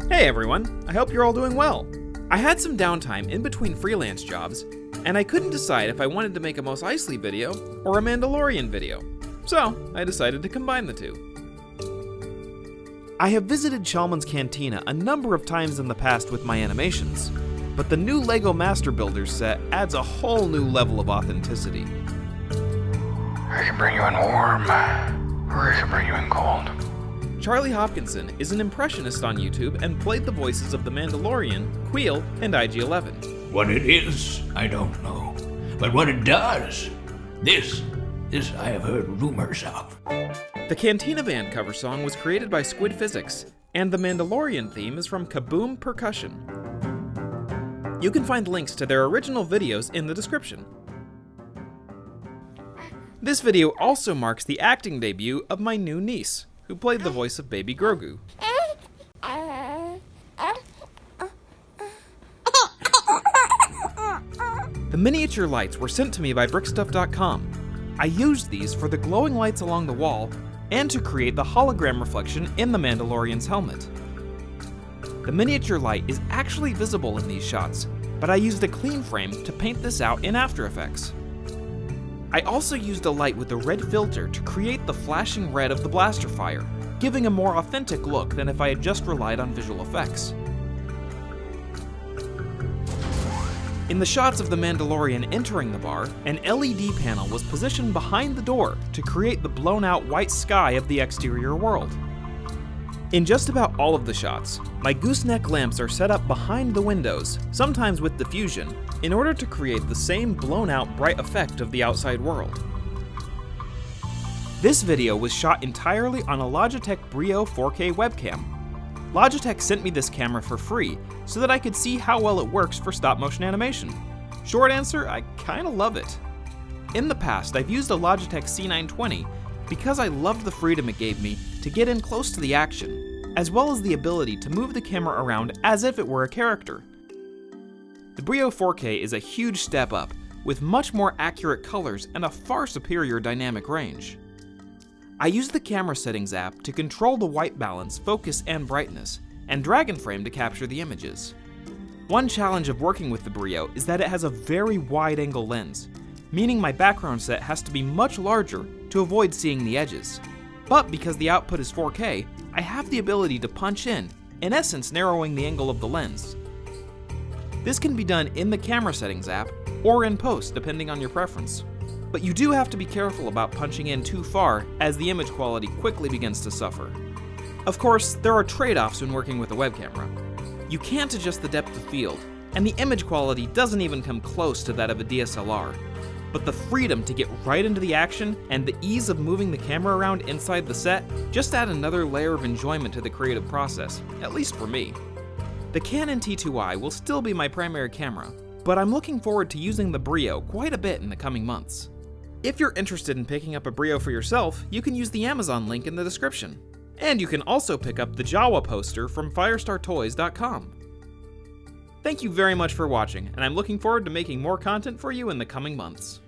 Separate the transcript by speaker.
Speaker 1: Hey everyone, I hope you're all doing well. I had some downtime in between freelance jobs, and I couldn't decide if I wanted to make a Mos Eisley video or a Mandalorian video, so I decided to combine the two. I have visited Chalmun's Cantina a number of times in the past with my animations, but the new LEGO Master Builders set adds a whole new level of authenticity.
Speaker 2: I can bring you in warm, or I can bring you in cold.
Speaker 1: Charlie Hopkinson is an impressionist on YouTube and played the voices of the Mandalorian, Kuill, and IG-11.
Speaker 3: What it is, I don't know. But what it does, this I have heard rumors of.
Speaker 1: The Cantina band cover song was created by Squid Physics, and the Mandalorian theme is from Kaboom Percussion. You can find links to their original videos in the description. This video also marks the acting debut of my new niece, who played the voice of Baby Grogu. The miniature lights were sent to me by BRICKFILM. I used these for the glowing lights along the wall and to create the hologram reflection in the Mandalorian's helmet. The miniature light is actually visible in these shots, but I used a clean frame to paint this out in After Effects. I also used a light with a red filter to create the flashing red of the blaster fire, giving a more authentic look than if I had just relied on visual effects. In the shots of the Mandalorian entering the bar, an LED panel was positioned behind the door to create the blown-out white sky of the exterior world. In just about all of the shots, my gooseneck lamps are set up behind the windows, sometimes with diffusion, in order to create the same blown-out bright effect of the outside world. This video was shot entirely on a Logitech BRIO 4K webcam. Logitech sent me this camera for free so that I could see how well it works for stop-motion animation. Short answer, I kinda love it. In the past, I've used a Logitech C920 because I loved the freedom it gave me to get in close to the action, as well as the ability to move the camera around as if it were a character. The BRIO 4K is a huge step up, with much more accurate colors and a far superior dynamic range. I used the camera settings app to control the white balance, focus, and brightness, and Dragon Frame to capture the images. One challenge of working with the BRIO is that it has a very wide-angle lens, meaning my background set has to be much larger to avoid seeing the edges. But because the output is 4K, I have the ability to punch in essence narrowing the angle of the lens. This can be done in the camera settings app, or in post, depending on your preference. But you do have to be careful about punching in too far, as the image quality quickly begins to suffer. Of course, there are trade-offs when working with a web camera. You can't adjust the depth of field, and the image quality doesn't even come close to that of a DSLR. But the freedom to get right into the action and the ease of moving the camera around inside the set just add another layer of enjoyment to the creative process, at least for me. The Canon T2i will still be my primary camera, but I'm looking forward to using the BRIO quite a bit in the coming months. If you're interested in picking up a BRIO for yourself, you can use the Amazon link in the description. And you can also pick up the Jawa poster from firestartoys.com. Thank you very much for watching, and I'm looking forward to making more content for you in the coming months.